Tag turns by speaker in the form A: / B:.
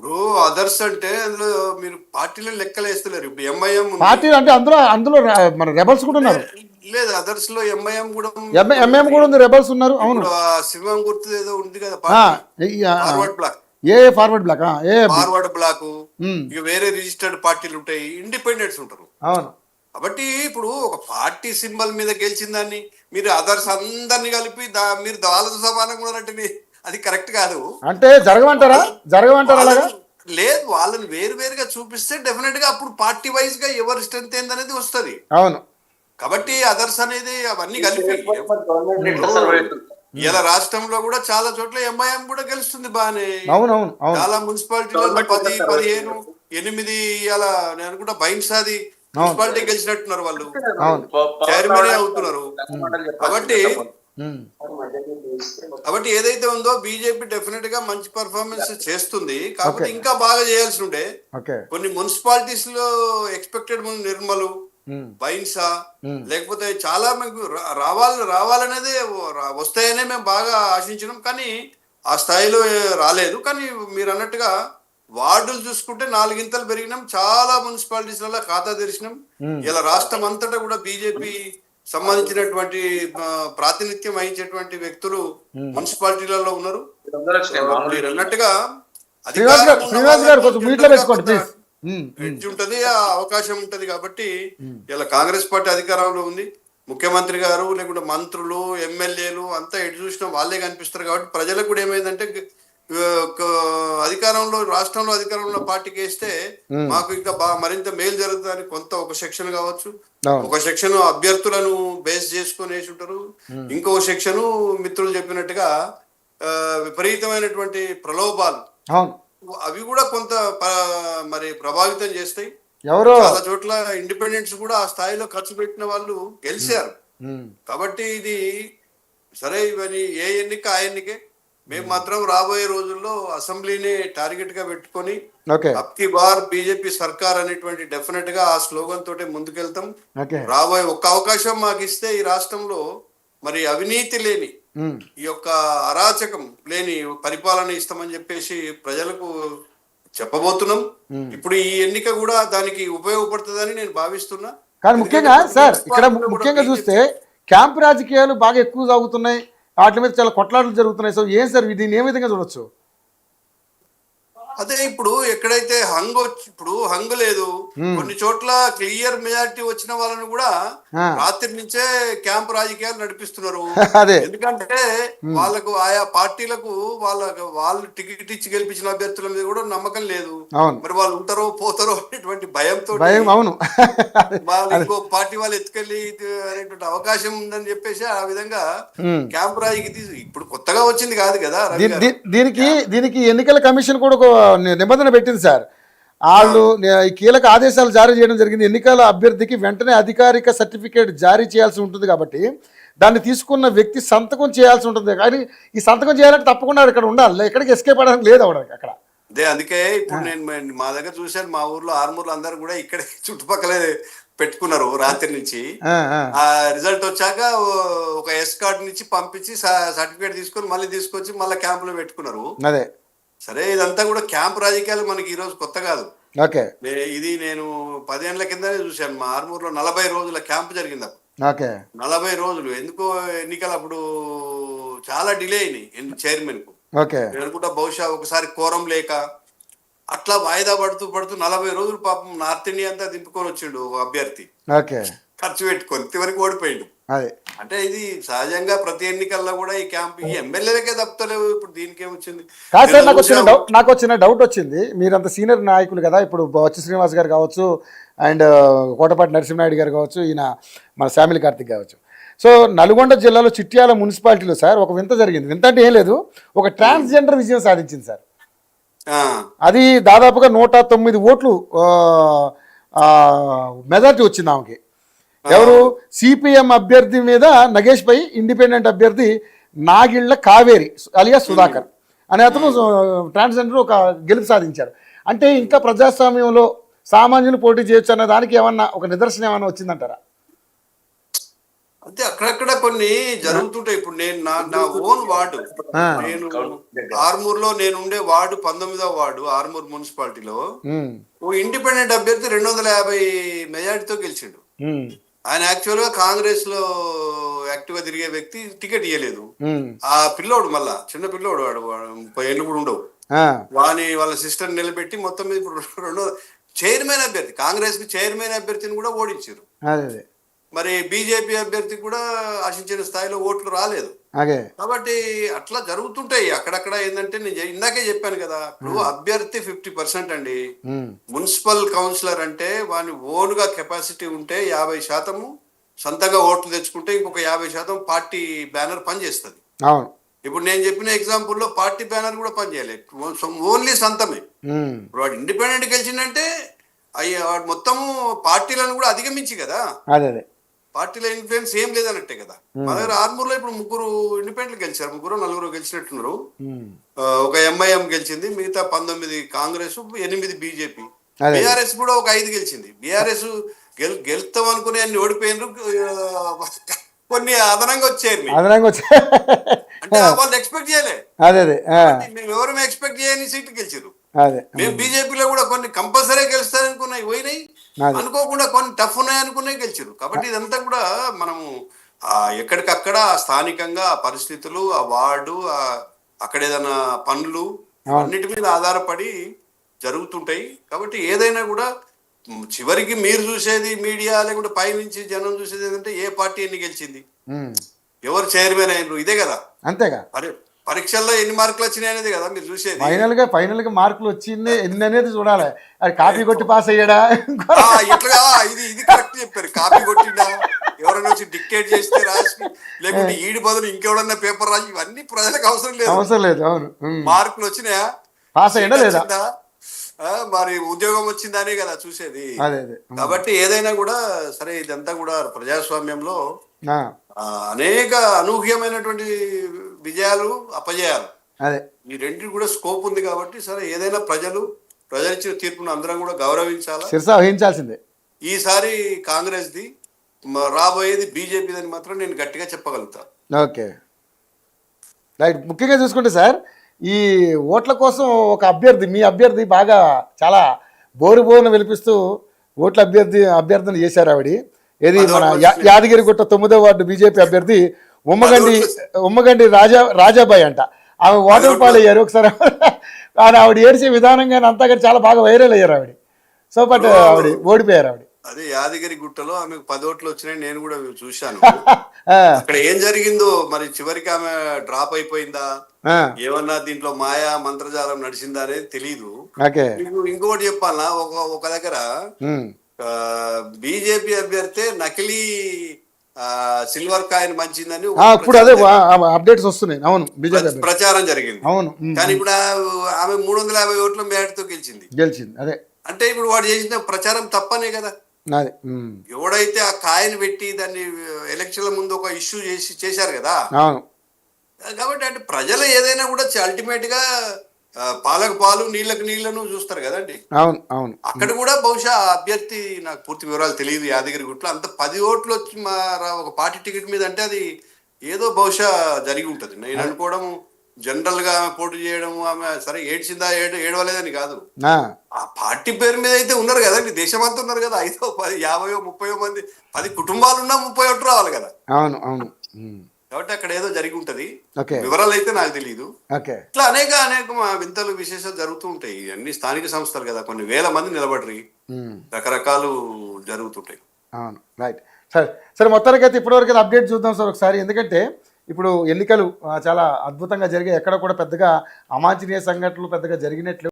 A: ఇప్పుడు అదర్స్ అంటే అందులో మీరు పార్టీలను లెక్కలు వేస్తలేరు. ఇప్పుడు ఎంఐఎం ఉంది.
B: పార్టీ అంటే అందులో మన రెబల్స్ కూడా ఉన్నారు.
A: లేదు, అదర్స్ లో ఎంఐఎం కూడా
B: ఎంఎం కూడా ఉంది, రెబల్స్ ఉన్నారు. అవును.
A: ఇప్పుడు ఆ సింహం గుర్తు ఏదో ఉంది కదా పార్టీ, ఫార్వర్డ్ బ్లాక్.
B: ఏ ఫార్వర్డ్ బ్లాక్, ఏ
A: ఫార్వర్డ్ బ్లాక్. ఇక వేరే రిజిస్టర్డ్ పార్టీలు ఉంటాయి, ఇండిపెండెంట్స్ ఉంటారు.
B: అవును.
A: కాబట్టి ఇప్పుడు ఒక పార్టీ సింబల్ మీద గెలిచిన దాన్ని మీరు అదర్స్ అందరినీ కలిపి మీరు వాళ్ళతో సమానంగా ఉన్నారంటే అది కరెక్ట్ కాదు.
B: అంటే జరగమంటారా అలాగా?
A: లేదు, వాళ్ళని వేరు వేరుగా చూపిస్తే డెఫినెట్ గా అప్పుడు పార్టీ వైజ్ గా ఎవరి స్ట్రెంత్ ఏందనేది వస్తుంది.
B: అవును.
A: కాబట్టి అదర్స్ అనేది అవన్నీ కలిపి ఇలా రాష్ట్రంలో కూడా చాలా చోట్ల ఎంఐఎం కూడా గెలుస్తుంది బాగానే.
B: అవునవును.
A: చాలా మున్సిపాలిటీలలో 10, 15, 8 ఇలా నేను అనుకుంటా బైన్సాది మున్సిపాలిటీ గెలిచినట్టున్నారు వాళ్ళు, చైర్మన్ అవుతున్నారు. కాబట్టి ఏదైతే ఉందో బీజేపీ డెఫినెట్ గా మంచి పర్ఫార్మెన్స్ చేస్తుంది. కాకపోతే ఇంకా బాగా చేయాల్సి ఉండే. కొన్ని మున్సిపాలిటీస్ లో ఎక్స్పెక్టెడ్ నిర్మలు, బైన్సా, లేకపోతే చాలా మీకు రావాలనేది వస్తాయనే మేము బాగా ఆశించినాం, కానీ ఆ స్థాయిలో రాలేదు. కానీ మీరు అన్నట్టుగా వార్డులు చూసుకుంటే 4 ఇంతలు పెరిగినాం, చాలా మున్సిపాలిటీస్లలో ఖాతా తెరిచినాం. ఇలా రాష్ట్రం అంతటా కూడా బీజేపీ సంబంధించినటువంటి ప్రాతినిధ్యం వహించేటువంటి వ్యక్తులు మున్సిపాలిటీలలో ఉన్నారు. మీరు అన్నట్టుగా ఎడ్జ్ ఉంటది, ఆ అవకాశం ఉంటది. కాబట్టి ఇలా కాంగ్రెస్ పార్టీ అధికారంలో ఉంది, ముఖ్యమంత్రి గారు లేకుంటే మంత్రులు, ఎమ్మెల్యేలు అంతా ఎటు చూసినా వాళ్ళే కనిపిస్తారు. కాబట్టి ప్రజలకు కూడా ఏమైందంటే రాష్ట్రంలో అధికారంలో పార్టీకి వేస్తే మాకు ఇంకా మరింత మేలు జరుగుతుందని కొంత ఒక సెక్షన్ కావచ్చు, ఒక సెక్షన్ అభ్యర్థులను బేస్ చేసుకొని వేసి ఉంటారు, ఇంకో సెక్షన్ మిత్రులు చెప్పినట్టుగా విపరీతమైనటువంటి ప్రలోభాలు అవి కూడా కొంత మరి ప్రభావితం చేస్తాయి. చాలా చోట్ల ఇండిపెండెంట్స్ కూడా ఆ స్థాయిలో ఖర్చు పెట్టిన వాళ్ళు గెలిచారు. కాబట్టి ఇది సరే, ఇవన్నీ ఏ ఎన్నిక ఆ ఎన్నికే. మేము మాత్రం రాబోయే రోజుల్లో అసెంబ్లీని టార్గెట్ గా పెట్టుకొని అబ్కి బార్ బీజేపీ సర్కార్ అనేటువంటి డెఫినెట్ గా ఆ స్లోగన్ తోటే ముందుకెళ్తాం. రాబోయే ఒక్క అవకాశం మాకు ఇస్తే ఈ రాష్ట్రంలో మరి అవినీతి లేని, ఈ యొక్క అరాచకం లేని పరిపాలన ఇస్తామని చెప్పేసి ప్రజలకు చెప్పబోతున్నాం. ఇప్పుడు ఈ ఎన్నిక కూడా దానికి ఉపయోగపడుతుందని నేను భావిస్తున్నా.
B: కానీ ముఖ్యంగా సార్ ఇక్కడ ముఖ్యంగా చూస్తే క్యాంప్ రాజకీయాలు బాగా ఎక్కువ సాగుతున్నాయి, వాటి మీద చాలా కొట్లాటలు జరుగుతున్నాయి. సో ఏం సార్ దీన్ని ఏ విధంగా చూడొచ్చు?
A: అదే ఇప్పుడు ఎక్కడైతే ఇప్పుడు హంగు లేదు, కొన్ని చోట్ల క్లియర్ మెజారిటీ వచ్చిన వాళ్ళని కూడా రాత్రి నుంచే క్యాంప్ రాజకీయాలు నడిపిస్తున్నారు. ఎందుకంటే వాళ్ళకు ఆయా పార్టీలకు వాళ్ళు టికెట్ ఇచ్చి గెలిపించిన అభ్యర్థుల మీద కూడా నమ్మకం లేదు. మరి వాళ్ళు ఉంటారో పోతారో అనేటువంటి భయంతో వాళ్ళు ఇంకో పార్టీ వాళ్ళు ఎత్తుకెళ్ళి అనేటువంటి అవకాశం ఉందని చెప్పేసి ఆ విధంగా క్యాంప్ రాజకీయ ఇప్పుడు కొత్తగా వచ్చింది కాదు కదా.
B: దీనికి ఎన్నికల కమిషన్ కూడా నిబంధన పెట్టింది సార్. వాళ్ళు కీలక ఆదేశాలు జారీ చేయడం జరిగింది. ఎన్నికల అభ్యర్థికి వెంటనే అధికారిక సర్టిఫికేట్ జారీ చేయాల్సి ఉంటుంది, కాబట్టి దాన్ని తీసుకున్న వ్యక్తి సంతకం చేయాల్సి ఉంటుంది. కానీ ఈ సంతకం చేయాలంటే తప్పకుండా ఇక్కడ ఉండాలి, ఎక్కడికి ఎస్కేప్ అవ్వడానికి లేదు అక్కడ.
A: అదే అందుకే ఇప్పుడు నేను మా దగ్గర చూశాను, మా ఊర్లో ఆర్మూర్లో అందరూ కూడా ఇక్కడ చుట్టుపక్కలే పెట్టుకున్నారు రాత్రి నుంచి. ఆ రిజల్ట్ వచ్చాక ఒక ఎస్ కార్డు నుంచి పంపించి సర్టిఫికేట్ తీసుకొని మళ్ళీ తీసుకొచ్చి మళ్ళీ క్యాంపులో పెట్టుకున్నారు.
B: అదే
A: సరే, ఇదంతా కూడా క్యాంప్ రాజకీయాలు మనకి ఈ రోజు కొత్త కాదు. ఇది నేను 10 ఏళ్ల కిందనే చూశాను. మా ఆర్మూర్లో 40 రోజుల క్యాంప్ జరిగింది. 40 రోజులు ఎందుకో ఎన్నికలు అప్పుడు చాలా డిలే అయినాయి చైర్మన్ కు. నేను అనుకుంటా బహుశా ఒకసారి కోరం లేక అట్లా వాయిదా పడుతూ 40 రోజులు పాపం నార్త్ ఇండియా అంతా దింపుకొని వచ్చిండు అభ్యర్థి, ఖర్చు పెట్టుకొని చివరికి ఓడిపోయిండు. అంటే ఇది సహజంగా ప్రతి ఎన్నికల్లో కూడా ఈ క్యాంప్ ఈ ఎమ్మెల్యేలకే తప్పలేవు. ఇప్పుడు దీనికి ఏమొచ్చింది?
B: నాకు వచ్చిన డౌట్ వచ్చింది, మీరంత సీనియర్ నాయకులు కదా, ఇప్పుడు బొత్స శ్రీనివాస్ గారు కావచ్చు, అండ్ కోటపాటి నరసింహనాయుడు గారు కావచ్చు, ఈయన మన శామిలి కార్తిక్ కావచ్చు. సో నల్గొండ జిల్లాలో చిట్యాల మున్సిపాలిటీలో సార్ ఒక వింత జరిగింది. వింత అంటే ఏం లేదు, ఒక ట్రాన్స్జెండర్ విజయం సాధించింది సార్. అది దాదాపుగా 109 ఓట్లు మెజార్టీ వచ్చింది ఆమెకి. ఎవరు? సిపిఎం అభ్యర్థి మీద నగేష్ పై ఇండిపెండెంట్ అభ్యర్థి నాగిళ్ల కావేరి అలియా సుధాకర్ అనే అతను ట్రాన్స్జెండర్ ఒక గెలుపు సాధించారు. అంటే ఇంకా ప్రజాస్వామ్యంలో సామాన్యులు పోటీ చేయొచ్చు అన్న దానికి ఏమన్నా ఒక నిదర్శనం ఏమన్నా వచ్చిందంటారా?
A: అంటే అక్కడక్కడ కొన్ని జరుగుతుంటాయి. ఇప్పుడు నేను నా ఓన్ వార్డు,
B: ఆ,
A: నేను ఆర్మూర్లో నేను ఉండే వార్డు 19వ వార్డు ఆర్మూర్ మున్సిపాలిటీలో
B: ఉమ్,
A: ఓ ఇండిపెండెంట్ అభ్యర్థి 250 మెజారిటీతో గెలిచిండు.
B: ఉమ్,
A: ఆయన యాక్చువల్ గా కాంగ్రెస్ లో యాక్టివ్ గా తిరిగే వ్యక్తి, టికెట్ ఇవ్వలేదు.
B: ఉమ్,
A: ఆ పిల్లోడు మళ్ళా చిన్న పిల్లోడు, వాడు 30 ఏళ్ళు కూడా ఉండవు.
B: ఆ,
A: వాళ్ళ సిస్టర్ నిలబెట్టి మొత్తం మీద ఇప్పుడు రెండో చైర్మన్ అభ్యర్థి, కాంగ్రెస్ కి చైర్మన్ అభ్యర్థిని కూడా ఓడించారు.
B: అదే అదే
A: మరి బీజేపీ అభ్యర్థి కూడా ఆశించిన స్థాయిలో ఓట్లు రాలేదు.
B: అదే
A: కాబట్టి అట్లా జరుగుతుంటాయి అక్కడక్కడ. ఏంటంటే నేను ఇందాకే చెప్పాను కదా, ఇప్పుడు అభ్యర్థి 50% అండి.
B: ఉమ్,
A: మున్సిపల్ కౌన్సిలర్ అంటే వాని ఓన్ గా కెపాసిటీ ఉంటే 50% సొంతంగా ఓట్లు తెచ్చుకుంటే ఇంకొక 50% పార్టీ బ్యానర్ పనిచేస్తుంది.
B: అవును,
A: ఇప్పుడు నేను చెప్పిన ఎగ్జాంపుల్లో పార్టీ బ్యానర్ కూడా పనిచేయలేదు, ఓన్లీ సొంతమే.
B: ఉమ్,
A: ఇప్పుడు వాడు ఇండిపెండెంట్ గెలిచిందంటే అయ్యా వాడు మొత్తము పార్టీలను కూడా అధిగమించి కదా,
B: అదే అదే
A: పార్టీలో ఇన్ఫ్లుయెన్స్ ఏం లేదన్నట్టే కదా. మా దగ్గర ఆర్మూర్లో ఇప్పుడు 3 ఇండిపెండెంట్ గెలిచారు, 4 గెలిచినట్టున్నారు.
B: ఉమ్,
A: ఒక ఎంఐఎం గెలిచింది, మిగతా 19 కాంగ్రెస్, 8 బీజేపీ.
B: అదే.
A: బీఆర్ఎస్ కూడా ఒక 5 గెలిచింది. బీఆర్ఎస్ గెలుస్తాం అనుకునే అన్ని ఓడిపోయినారు, కొన్ని అదనంగా వచ్చారు.
B: అదనంగా వచ్చి
A: అంటే వాళ్ళు ఎక్స్పెక్ట్ చేయలే,
B: అదే అదే
A: మేము ఎవరు ఎక్స్పెక్ట్ చేయని సీట్లు గెలిచారు.
B: అదే
A: మేము బీజేపీలో కూడా కొన్ని కంపల్సరీ గెలుస్తారనుకున్నాయి పోయినాయి,
B: అదే.
A: అనుకోకుండా కొన్ని టఫ్ ఉన్నాయి అనుకున్నాయి గెలిచారు. కాబట్టి ఇదంతా కూడా మనము ఎక్కడికక్కడ స్థానికంగా ఆ పరిస్థితులు, ఆ వార్డు, అక్కడ ఏదైనా పనులు, అన్నిటి మీద ఆధారపడి జరుగుతుంటాయి. కాబట్టి ఏదైనా కూడా చివరికి మీరు చూసేది మీడియా, లేకుంటే పైనుంచి జనం చూసేది ఏంటంటే ఏ పార్టీ ఎన్ని గెలిచింది,
B: ఉమ్,
A: ఎవరు చైర్మన్ అయినరు, ఇదే కదా.
B: అంతేగా
A: పరీక్షల్లో ఎన్ని మార్కులు వచ్చినాయి అనేది కదా మీరు చూసేది.
B: ఫైనల్ గా మార్కులు వచ్చింది ఎన్ని అనేది చూడాలి. అది కాపీ కొట్టి పాస్ అయ్యాడా,
A: ఇట్లా ఇది కరెక్ట్ చెప్పారు. కాపీ కొట్టిండా, ఎవరైనా వచ్చి డిక్టేట్ చేస్తే రాసి, లేకుంటే ఈడి బదులు ఇంకెవడన్నా పేపర్ రాసి, ఇవన్నీ ప్రజలకు అవసరం లేదు.
B: అవును,
A: మార్కులు వచ్చినాయా,
B: పాస్ అయ్యడా లేదా,
A: మరి ఉద్యోగం వచ్చిందనే కదా చూసేది.
B: అదే అదే.
A: కాబట్టి ఏదైనా కూడా సరే, ఇదంతా కూడా ప్రజాస్వామ్యంలో
B: ఆ,
A: అనేక అనూహ్యమైనటువంటి విజయాలు, అపజయాలు,
B: అదే
A: ఈ రెండింటి కూడా స్కోప్ ఉంది. కాబట్టి సరే, ఏదైనా ప్రజలిచ్చిన తీర్పును అందరం కూడా గౌరవించాలా.
B: శిరస వహించాల్సిందే.
A: ఈసారి కాంగ్రెస్ది, రాబోయేది బీజేపీదని మాత్రం నేను గట్టిగా చెప్పగలుగుతాను.
B: Okay, right. ముఖ్యంగా చూసుకుంటే సార్, ఈ ఓట్ల కోసం ఒక అభ్యర్థి, మీ అభ్యర్థి బాగా చాలా బోరును వెలిపిస్తూ ఓట్ల అభ్యర్థన చేశారు ఆవిడ. ఏది మన యాదగిరిగుట్ట 9వ వార్డు బీజేపీ అభ్యర్థి ఉమ్మగండి రాజాబాయి అంట. ఆమె ఓటర్ పాలయ్యారు ఒకసారి. ఆవిడ ఏడ్చే విధానంగా అంతా కానీ చాలా బాగా వైరల్ అయ్యారు ఆవిడ. సో బట్ ఆవిడ ఓడిపోయారు. ఆవిడ
A: అదే యాదగిరి గుట్టలో ఆమెకు 10 ఓట్లు వచ్చినాయి, నేను కూడా చూశాను. అక్కడ ఏం జరిగిందో మరి, చివరికి ఆమె డ్రాప్ అయిపోయిందా, ఏమన్నా దీంట్లో మాయా మంత్రజాలం నడిచిందా అనేది తెలీదు. ఇంకొకటి చెప్పాలనా, ఒక దగ్గర బీజేపీ అభ్యర్థి నకిలీ సిల్వర్ కాయిన్ మంచిందని
B: ఇప్పుడు అదే అప్డేట్స్ వస్తున్నాయి. అవును, బీజేపీ
A: ప్రచారం జరిగింది.
B: అవును,
A: కానీ ఇప్పుడు ఆమె 350 ఓట్ల మేరతో గెలిచింది.
B: అదే
A: అంటే ఇప్పుడు వాడు చేసిన ప్రచారం తప్పనే కదా. ఎవడైతే ఆ కాయిన్ పెట్టి దాన్ని ఎలక్షన్ల ముందు ఒక ఇష్యూ చేశారు కదా. కాబట్టి అంటే ప్రజలు ఏదైనా కూడా అల్టిమేట్ గా పాలకు పాలు, నీళ్లకు నీళ్లను చూస్తారు కదండి.
B: అవును.
A: అక్కడ కూడా బహుశా అభ్యర్థి, నాకు పూర్తి వివరాలు తెలియదు, యాదగిరి గుట్లో అంత 10 ఓట్లు వచ్చి ఒక పార్టీ టికెట్ మీద అంటే అది ఏదో బహుశా జరిగి ఉంటది. నేను అనుకోవడం, జనరల్ గా పోటీ చేయడం, ఆమె సరే ఏడ్చిందా ఏడవలేదని కాదు, ఆ పార్టీ పేరు మీద అయితే ఉన్నారు కదండి, దేశమంతా ఉన్నారు కదా. 5, 10, 50, 30 మంది, 10 కుటుంబాలు ఉన్నా 30 ఓట్లు రావాలి కదా.
B: అవును.
A: కాబట్టి అక్కడ ఏదో జరిగి ఉంటది, వివరాలు అయితే నాకు తెలియదు. ఇట్లా అనేక వింతలు, విశేషాలు జరుగుతూ ఉంటాయి. అన్ని స్థానిక సంస్థలు కదా, కొన్ని వేల మంది నిలబడి రకరకాలు జరుగుతుంటాయి.
B: అవును, రైట్. సరే మొత్తానికి అయితే ఇప్పటివరకు అప్డేట్ చూద్దాం సార్ ఒకసారి. ఎందుకంటే ఇప్పుడు ఎన్నికలు చాలా అద్భుతంగా జరిగాయి, ఎక్కడ కూడా పెద్దగా అవాంఛనీయ సంఘటనలు పెద్దగా జరిగినట్లు